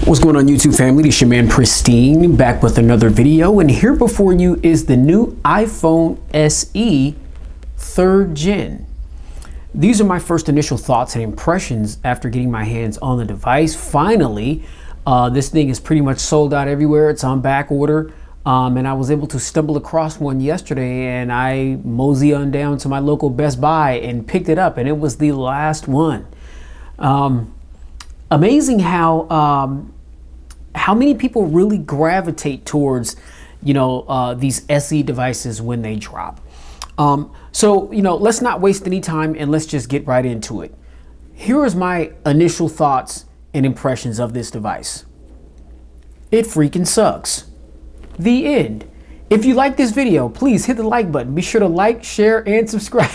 What's going on, YouTube family? It's your man Pristine back with another video, and here before you is the new iPhone SE 3rd gen. These are my first initial thoughts and impressions after getting my hands on the device. Finally, this thing is pretty much sold out everywhere. It's on back order, and I was able to stumble across one yesterday, and I mosey on down to my local Best Buy and picked it up, and it was the last one. Amazing how many people really gravitate towards, these SE devices when they drop. So, let's not waste any time and let's just get right into it. Here is my initial thoughts and impressions of this device. It freaking sucks. The end. If you like this video, please hit the like button. Be sure to like, share, and subscribe.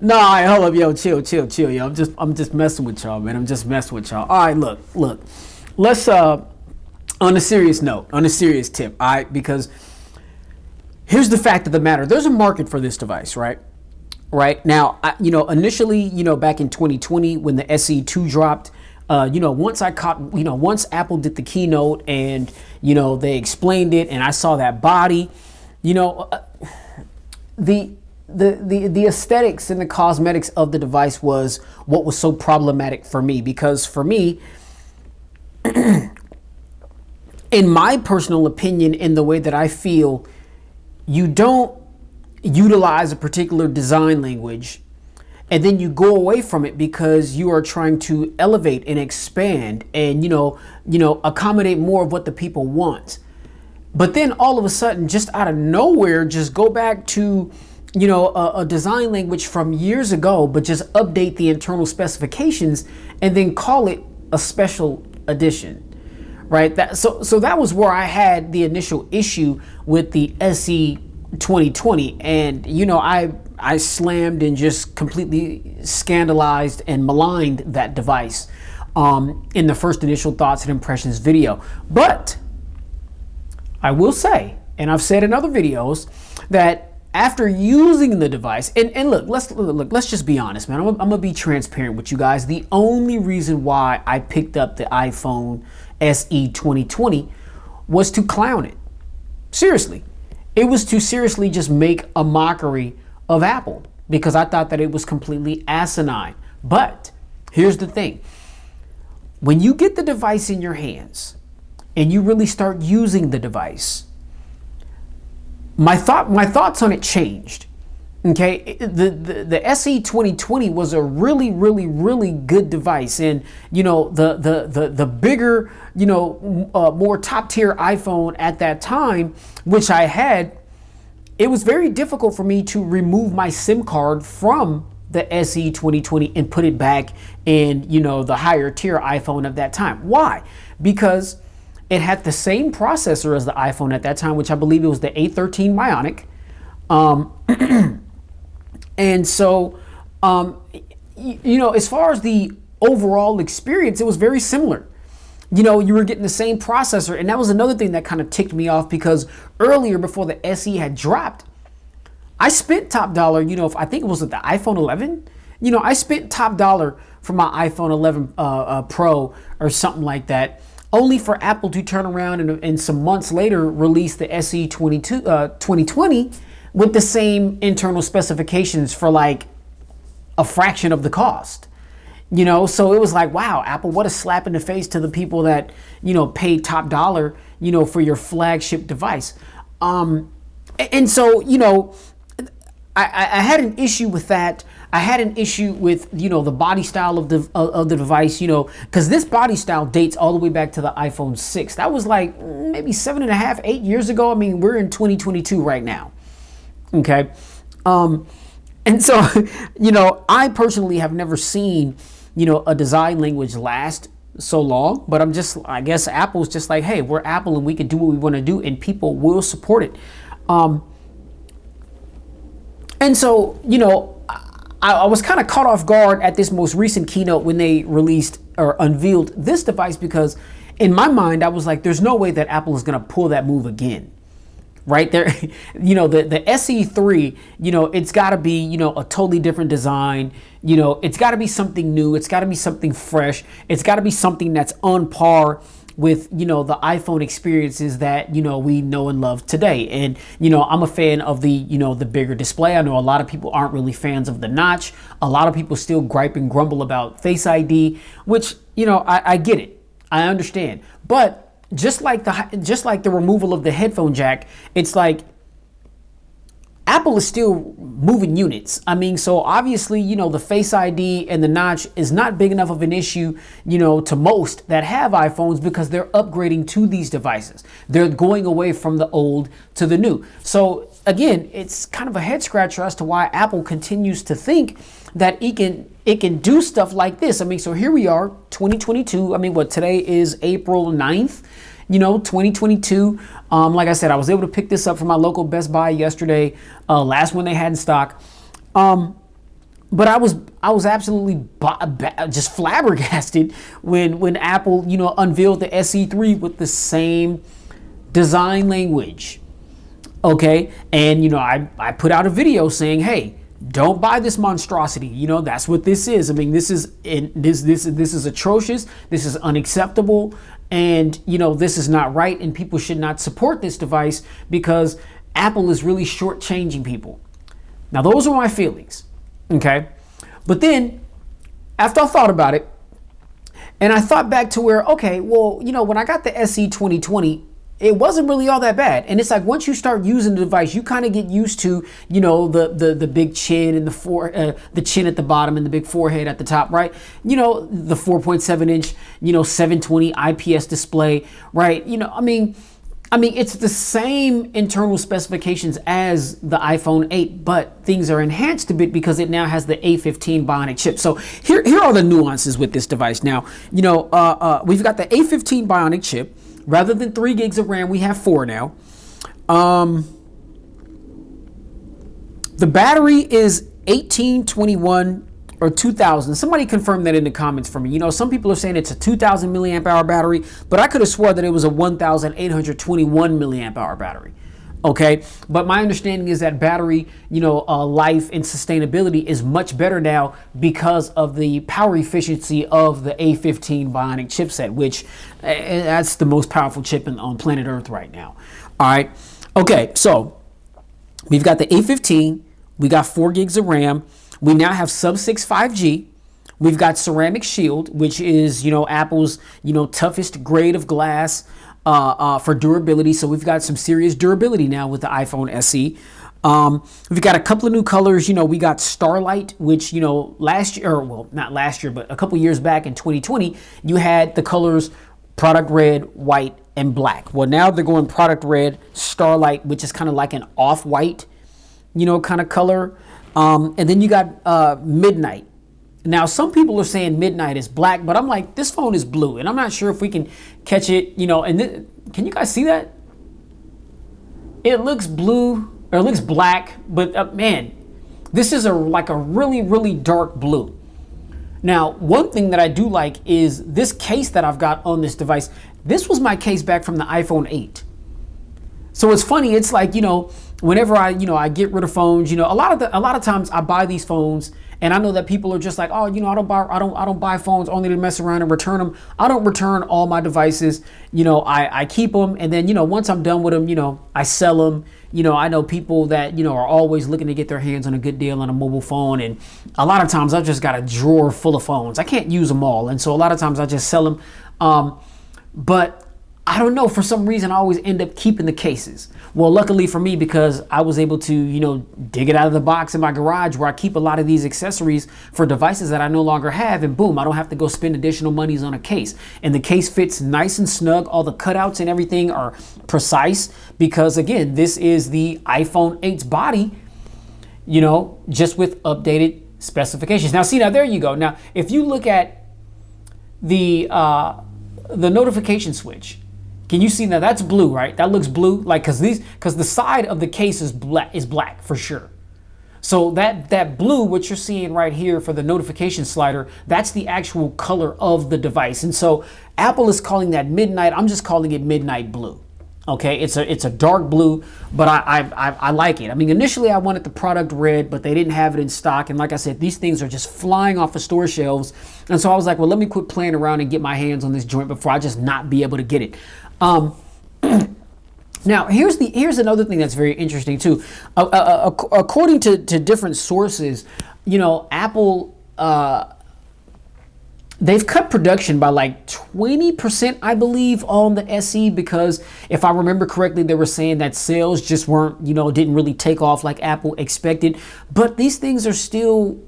Nah, hold up, yo, chill, yo. I'm just messing with y'all, man. I'm just messing with y'all. All right, look. Let's on a serious note, on a serious tip, all right? Because here's the fact of the matter: there's a market for this device, right? Right now, initially, back in 2020 when the SE2 dropped, once Apple did the keynote and they explained it, and I saw that body, the aesthetics and the cosmetics of the device was what was so problematic for me, because for me, in my personal opinion, in the way that I feel, you don't utilize a particular design language and then you go away from it because you are trying to elevate and expand and accommodate more of what the people want. But then all of a sudden, just out of nowhere, just go back to a design language from years ago, but just update the internal specifications and then call it a special edition, right? So that was where I had the initial issue with the SE 2020, and I slammed and just completely scandalized and maligned that device in the first initial thoughts and impressions video. But I will say, and I've said in other videos, that after using the device, and look, let's just be honest, man. I'm gonna be transparent with you guys. The only reason why I picked up the iPhone SE 2020 was to clown it. Seriously. It was to seriously just make a mockery of Apple, because I thought that it was completely asinine. But here's the thing. When you get the device in your hands and you really start using the device, my thoughts on it changed. Okay, the SE 2020 was a really good device, and the bigger, more top tier iPhone at that time, which I had, it was very difficult for me to remove my SIM card from the SE 2020 and put it back in the higher tier iPhone of that time. Why? Because it had the same processor as the iPhone at that time, which I believe it was the A13 Bionic. And so, as far as the overall experience, it was very similar. You were getting the same processor, and that was another thing that kind of ticked me off, because earlier, before the SE had dropped, I spent top dollar, I think it was the iPhone 11. I spent top dollar for my iPhone 11 Pro or something like that, only for Apple to turn around and some months later release the SE 2020 with the same internal specifications for like a fraction of the cost. So it was like, wow, Apple, what a slap in the face to the people that, paid top dollar, for your flagship device. And so, I had an issue with that. I had an issue with, the body style of the device, because this body style dates all the way back to the iPhone 6. That was like maybe 7.5, 8 years ago. I mean, we're in 2022 right now. Okay. And so, I personally have never seen, a design language last so long, but I guess Apple's just like, hey, we're Apple and we can do what we want to do and people will support it. And so, I was kind of caught off guard at this most recent keynote when they released or unveiled this device, because in my mind, I was like, there's no way that Apple is going to pull that move again. right there. The SE3, it's got to be, a totally different design. It's got to be something new. It's got to be something fresh. It's got to be something that's on par with, the iPhone experiences that, we know and love today. And, I'm a fan of the bigger display. I know a lot of people aren't really fans of the notch. A lot of people still gripe and grumble about Face ID, which, I get it. I understand. But just like the removal of the headphone jack, it's like Apple is still moving units. I mean, so obviously, the Face ID and the notch is not big enough of an issue, to most that have iPhones, because they're upgrading to these devices. They're going away from the old to the new. So again, it's kind of a head scratcher as to why Apple continues to think that it can do stuff like this. I mean, so here we are, 2022. I mean, today is April 9th. 2022. Like I said, I was able to pick this up from my local Best Buy yesterday, last one they had in stock. But I was absolutely just flabbergasted when Apple, unveiled the SE3 with the same design language. Okay, and I put out a video saying, hey, don't buy this monstrosity. That's what this is. I mean, this is atrocious. This is unacceptable. And, this is not right. And people should not support this device because Apple is really shortchanging people. Now, those are my feelings. Okay. But then after I thought about it, and I thought back to where, okay, well, when I got the SE 2020, it wasn't really all that bad. And it's like, once you start using the device, you kind of get used to, the big chin and the chin at the bottom and the big forehead at the top, right? The 4.7 inch, 720 IPS display, right? I mean, it's the same internal specifications as the iPhone 8, but things are enhanced a bit because it now has the A15 Bionic chip. So here are the nuances with this device. Now, we've got the A15 Bionic chip. Rather than 3 gigs of RAM, we have 4 now. The battery is 1821 or 2000. Somebody confirm that in the comments for me. Some people are saying it's a 2000 milliamp hour battery, but I could have swore that it was a 1821 milliamp hour battery. Okay, but my understanding is that battery, life and sustainability is much better now because of the power efficiency of the A15 Bionic chipset, which that's the most powerful chip on planet Earth right now. All right. Okay, so we've got the A15, we got 4 gigs of RAM, we now have sub-6 5G. We've got ceramic shield, which is, Apple's, toughest grade of glass for durability. So we've got some serious durability now with the iPhone SE. We've got a couple of new colors. We got Starlight, which, last year, or well, not last year, but a couple years back in 2020, you had the colors product red, white, and black. Well, now they're going product red, Starlight, which is kind of like an off-white, kind of color. And then you got Midnight. Now, some people are saying Midnight is black, but I'm like, this phone is blue, and I'm not sure if we can catch it, and can you guys see that? It looks blue, or it looks black, but man, this is like a really, really dark blue. Now, one thing that I do like is this case that I've got on this device. This was my case back from the iPhone 8. So it's funny, it's like, whenever I get rid of phones, a lot of times I buy these phones and I know that people are just like, oh, I don't buy phones only to mess around and return them. I don't return all my devices. I keep them, and then, once I'm done with them, I sell them. I know people that, are always looking to get their hands on a good deal on a mobile phone, and a lot of times I've just got a drawer full of phones. I can't use them all, and so a lot of times I just sell them. But I don't know, for some reason I always end up keeping the cases. Well, luckily for me, because I was able to, dig it out of the box in my garage where I keep a lot of these accessories for devices that I no longer have, and boom, I don't have to go spend additional monies on a case. And the case fits nice and snug. All the cutouts and everything are precise because, again, this is the iPhone 8's body, just with updated specifications. Now, see, there you go. Now, if you look at the notification switch, can you see now? That's blue, right? That looks blue, like because the side of the case is black for sure. So that blue, what you're seeing right here for the notification slider, that's the actual color of the device. And so Apple is calling that midnight. I'm just calling it midnight blue. Okay, it's a dark blue, but I like it. I mean, initially I wanted the product red, but they didn't have it in stock. And like I said, these things are just flying off of store shelves. And so I was like, well, let me quit playing around and get my hands on this joint before I just not be able to get it. Now, here's another thing that's very interesting too. According to different sources, Apple, they've cut production by like 20%, I believe, on the SE, because if I remember correctly, they were saying that sales just weren't, didn't really take off like Apple expected. But these things are still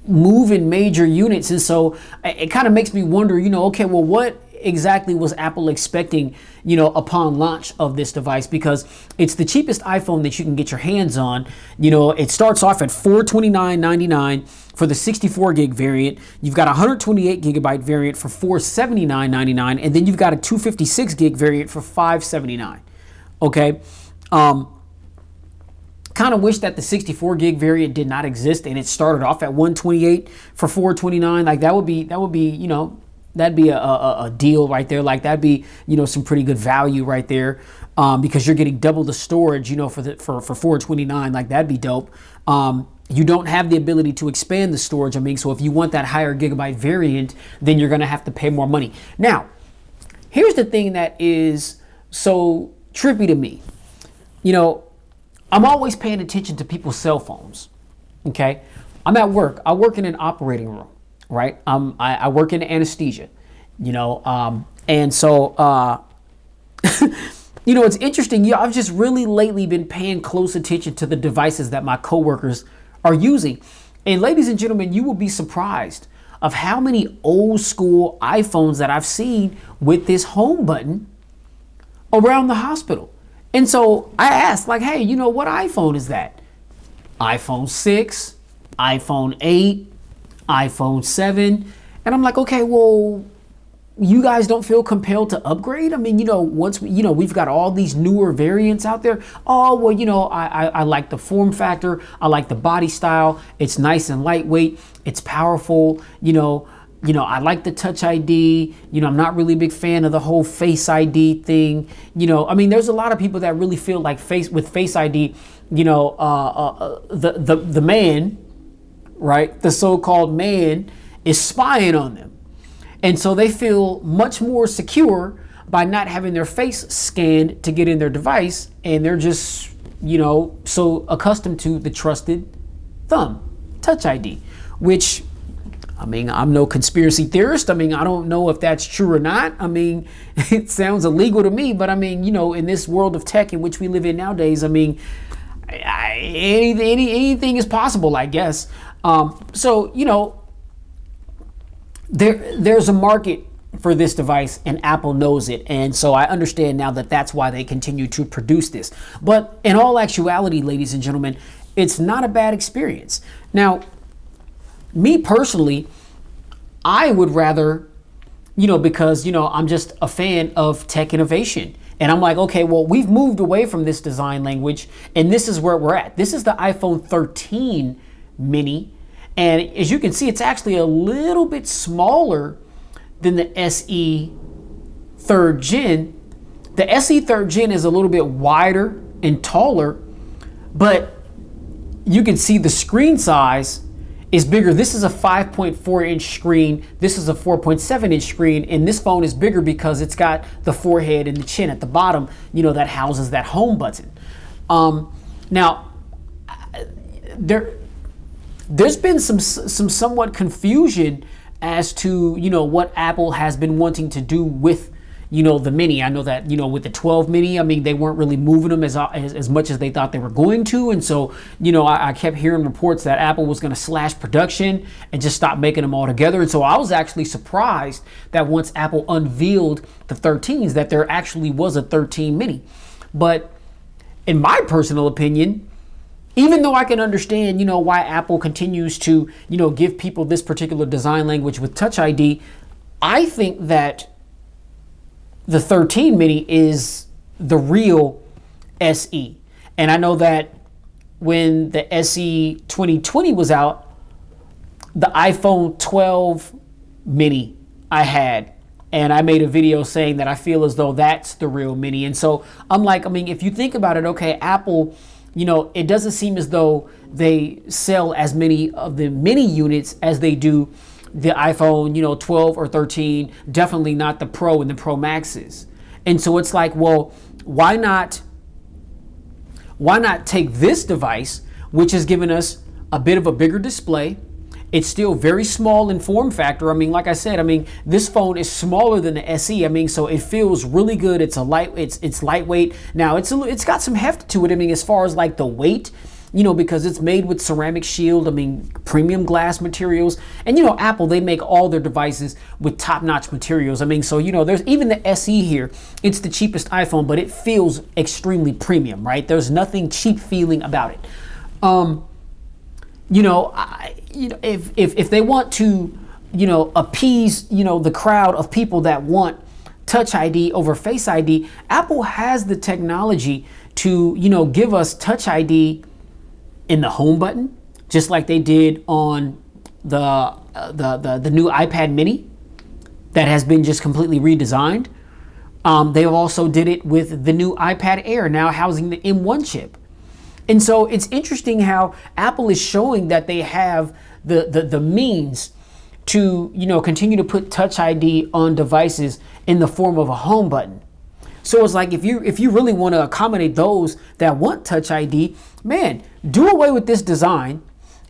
moving major units. And so it kind of makes me wonder, okay, well, what exactly was Apple expecting, upon launch of this device? Because it's the cheapest iPhone that you can get your hands on. It starts off at $429.99 for the 64 gig variant. You've got a 128 gigabyte variant for $479.99, and then you've got a 256 gig variant for $579. Okay. Kind of wish that the 64 gig variant did not exist and it started off at 128 for $429. Like that would be, that'd be a deal right there. Like that'd be, some pretty good value right there, because you're getting double the storage, for $429. Like that'd be dope. You don't have the ability to expand the storage. So if you want that higher gigabyte variant, then you're going to have to pay more money. Now, here's the thing that is so trippy to me. I'm always paying attention to people's cell phones. Okay. I'm at work. I work in an operating room, right? I work in anesthesia, and so, it's interesting. I've just really lately been paying close attention to the devices that my coworkers are using. And ladies and gentlemen, you will be surprised of how many old school iPhones that I've seen with this home button around the hospital. And so I asked, like, hey, what iPhone is that? iPhone 6, iPhone 8, iPhone 7. And I'm like, okay, well, you guys don't feel compelled to upgrade? Once we've got all these newer variants out there. Oh, well, I like the form factor. I like the body style. It's nice and lightweight. It's powerful. I like the Touch ID. I'm not really a big fan of the whole Face ID thing. There's a lot of people that really feel like Face ID, the man, right? The so-called man is spying on them. And so they feel much more secure by not having their face scanned to get in their device. And they're just, so accustomed to the trusted thumb, Touch ID, which, I'm no conspiracy theorist. I don't know if that's true or not. It sounds illegal to me, but in this world of tech in which we live in nowadays, anything is possible, I guess. There's a market for this device and Apple knows it. And so I understand now that that's why they continue to produce this. But in all actuality, ladies and gentlemen, it's not a bad experience. Now, me personally, I would rather, because, I'm just a fan of tech innovation. And I'm like, okay, well, we've moved away from this design language and this is where we're at. This is the iPhone 13 mini. And as you can see, it's actually a little bit smaller than the SE 3rd gen. The SE 3rd gen is a little bit wider and taller, but you can see the screen size is bigger. This is a 5.4 inch screen. This is a 4.7 inch screen. And this phone is bigger because it's got the forehead and the chin at the bottom, that houses that home button. Now, there's been some somewhat confusion as to, what Apple has been wanting to do with, the mini. I know that, with the 12 mini, they weren't really moving them as much as they thought they were going to. And so, I kept hearing reports that Apple was going to slash production and just stop making them all together. And so I was actually surprised that once Apple unveiled the 13s, that there actually was a 13 mini. But in my personal opinion, even though I can understand, why Apple continues to, give people this particular design language with Touch ID, I think that the 13 mini is the real SE. And I know that when the SE 2020 was out, the iPhone 12 mini I had And I made a video saying that I feel as though that's the real mini. And so I'm like, I mean, if you think about it, okay, Apple, it doesn't seem as though they sell as many of the mini units as they do the iPhone, 12 or 13, definitely not the Pro and the Pro Maxes. And so it's like, well, why not take this device, which has given us a bit of a bigger display. It's still very small in form factor. I mean, like I said, this phone is smaller than the SE. So it feels really good. It's it's lightweight. Now it's got some heft to it. As far as like the weight, because it's made with ceramic shield. Premium glass materials. And Apple, they make all their devices with top-notch materials. So there's even the SE here. It's the cheapest iPhone, but it feels extremely premium, right? There's nothing cheap feeling about it. If they want to, appease, the crowd of people that want Touch ID over Face ID, Apple has the technology to, give us Touch ID in the home button, just like they did on the new iPad mini that has been just completely redesigned. They also did it with the new iPad Air, now housing the M1 chip. And so it's interesting how Apple is showing that they have the means to, continue to put Touch ID on devices in the form of a home button. So it's like if you really want to accommodate those that want Touch ID, man, do away with this design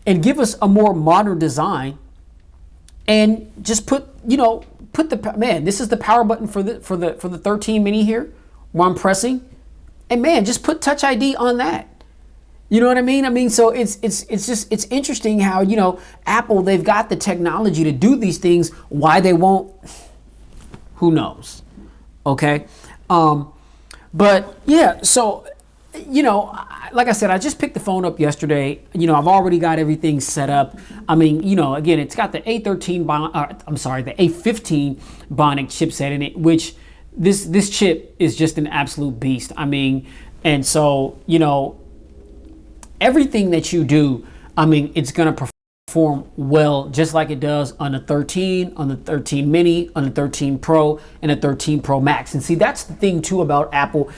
and give us a more modern design, and just put this is the power button for the 13 mini here where I'm pressing, and man, just put Touch ID on that. You know what I mean? So it's interesting how, Apple, they've got the technology to do these things. Why they won't, who knows? Okay. But yeah, so, like I said, I just picked the phone up yesterday. I've already got everything set up. Again, it's got the A15 Bionic chipset in it, which this chip is just an absolute beast. And so, everything that you do, it's going to perform well, just like it does on the 13, on the 13 mini, on the 13 Pro, and the 13 Pro Max. And see, that's the thing too about Apple,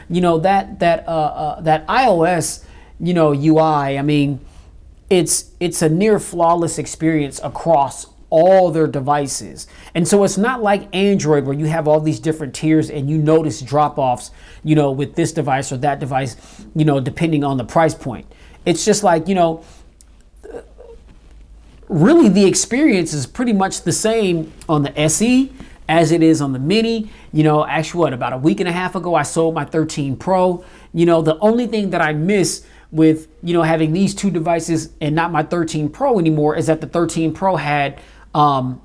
that iOS, UI, it's a near flawless experience across all their devices. And so it's not like Android where you have all these different tiers and you notice drop-offs, with this device or that device, depending on the price point. It's just like, really the experience is pretty much the same on the SE as it is on the mini. Actually, about a week and a half ago, I sold my 13 Pro. The only thing that I miss with, having these two devices and not my 13 Pro anymore is that the 13 Pro had, oh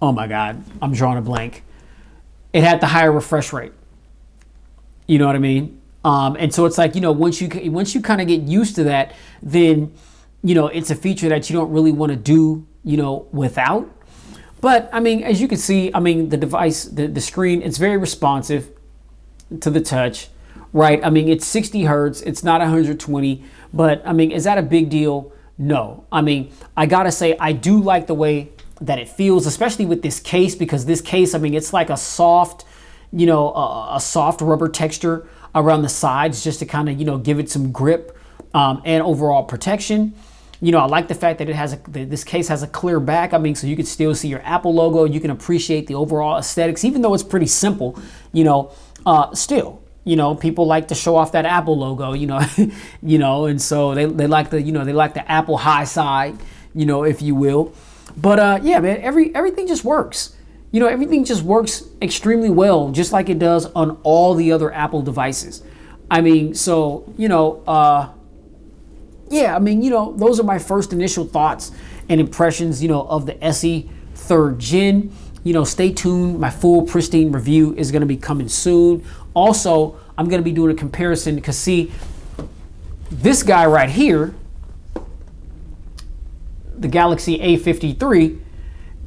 my God, I'm drawing a blank. It had the higher refresh rate. You know what I mean? And so it's like, once you kind of get used to that, then, it's a feature that you don't really want to do, without. But as you can see, the device, the screen, it's very responsive to the touch, right? It's 60 Hertz. It's not 120, but is that a big deal? No. I gotta say, I do like the way that it feels, especially with this case, because this case, it's like a soft, a soft rubber texture around the sides, just to kind of, give it some grip and overall protection. I like the fact that this case has a clear back. So you can still see your Apple logo. You can appreciate the overall aesthetics, even though it's pretty simple. Still, people like to show off that Apple logo. And so they like the Apple high side, if you will. But yeah, man, everything just works. Everything just works extremely well, just like it does on all the other Apple devices. So, yeah, those are my first initial thoughts and impressions, of the SE 3rd Gen. Stay tuned. My full pristine review is going to be coming soon. Also, I'm going to be doing a comparison because, see, this guy right here, the Galaxy A53,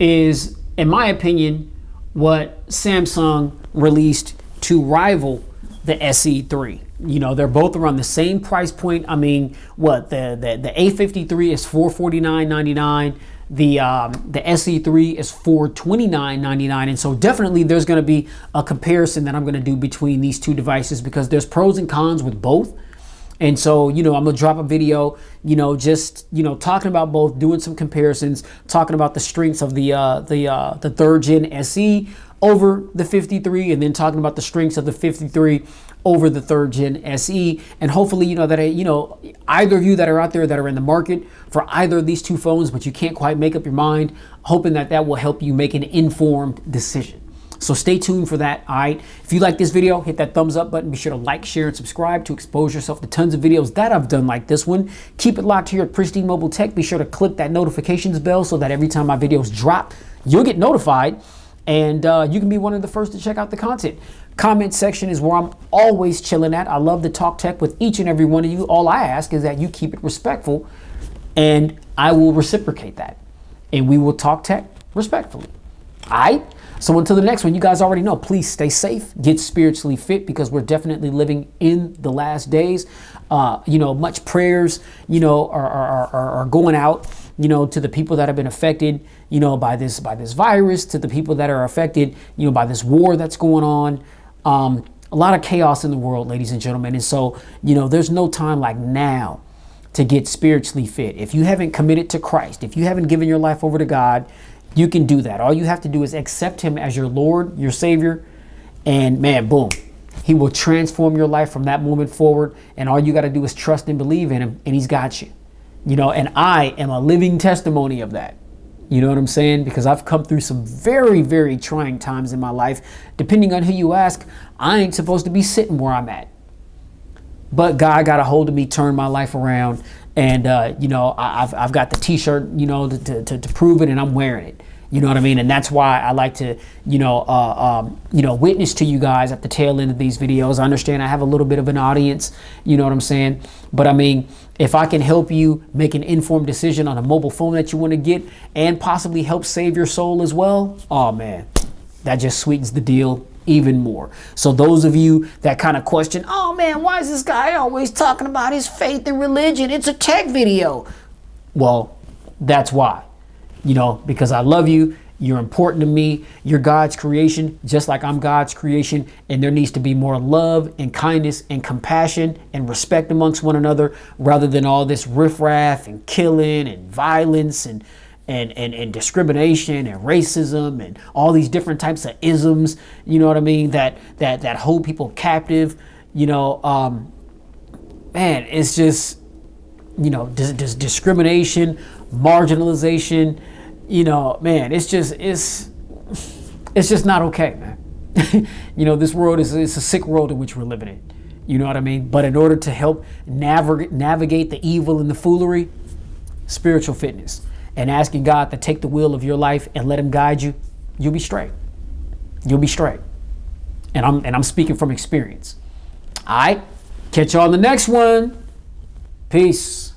is, in my opinion, what Samsung released to rival the SE3. They're both around the same price point. The A53 is $449.99. The SE3 is $429.99, and so definitely there's going to be a comparison that I'm going to do between these two devices because there's pros and cons with both. And so, I'm gonna drop a video, just talking about both, doing some comparisons, talking about the strengths of the third gen SE over the 53, and then talking about the strengths of the 53 over the third gen SE. And hopefully, that either of you that are out there that are in the market for either of these two phones, but you can't quite make up your mind, hoping that will help you make an informed decision. So stay tuned for that. All right. If you like this video, hit that thumbs up button. Be sure to like, share, and subscribe to expose yourself to tons of videos that I've done like this one. Keep it locked here at Pristine Mobile Tech. Be sure to click that notifications bell so that every time my videos drop, you'll get notified and you can be one of the first to check out the content. Comment section is where I'm always chilling at. I love to talk tech with each and every one of you. All I ask is that you keep it respectful and I will reciprocate that. And we will talk tech respectfully. All right. So until the next one, you guys already know, please stay safe, get spiritually fit because we're definitely living in the last days. Much prayers, are going out, to the people that have been affected, by this virus, to the people that are affected, by this war that's going on. A lot of chaos in the world, ladies and gentlemen. And so, there's no time like now to get spiritually fit. If you haven't committed to Christ, if you haven't given your life over to God, you can do that. All you have to do is accept him as your Lord, your Savior, and man, boom, he will transform your life from that moment forward. And all you got to do is trust and believe in him, and he's got you. And I am a living testimony of that. You know what I'm saying? Because I've come through some very, very trying times in my life. Depending on who you ask, I ain't supposed to be sitting where I'm at. But God got a hold of me, turned my life around. And, I've got the T-shirt, to prove it, and I'm wearing it. You know what I mean? And that's why I like to, witness to you guys at the tail end of these videos. I understand I have a little bit of an audience, you know what I'm saying? But I mean, if I can help you make an informed decision on a mobile phone that you want to get and possibly help save your soul as well, oh man, that just sweetens the deal even more. So those of you that kind of question, oh man, why is this guy always talking about his faith and religion? It's a tech video. Well, that's why, because I love you. You're important to me. You're God's creation, just like I'm God's creation. And there needs to be more love and kindness and compassion and respect amongst one another rather than all this riffraff and killing and violence and discrimination and racism and all these different types of isms, you know what I mean, that hold people captive, man, it's just, discrimination, marginalization, man, it's just not okay, man. This world it's a sick world in which we're living in, you know what I mean? But in order to help navigate the evil and the foolery, spiritual fitness, and asking God to take the wheel of your life and let him guide you, you'll be straight. You'll be straight. And I'm speaking from experience. All right. Catch you on the next one. Peace.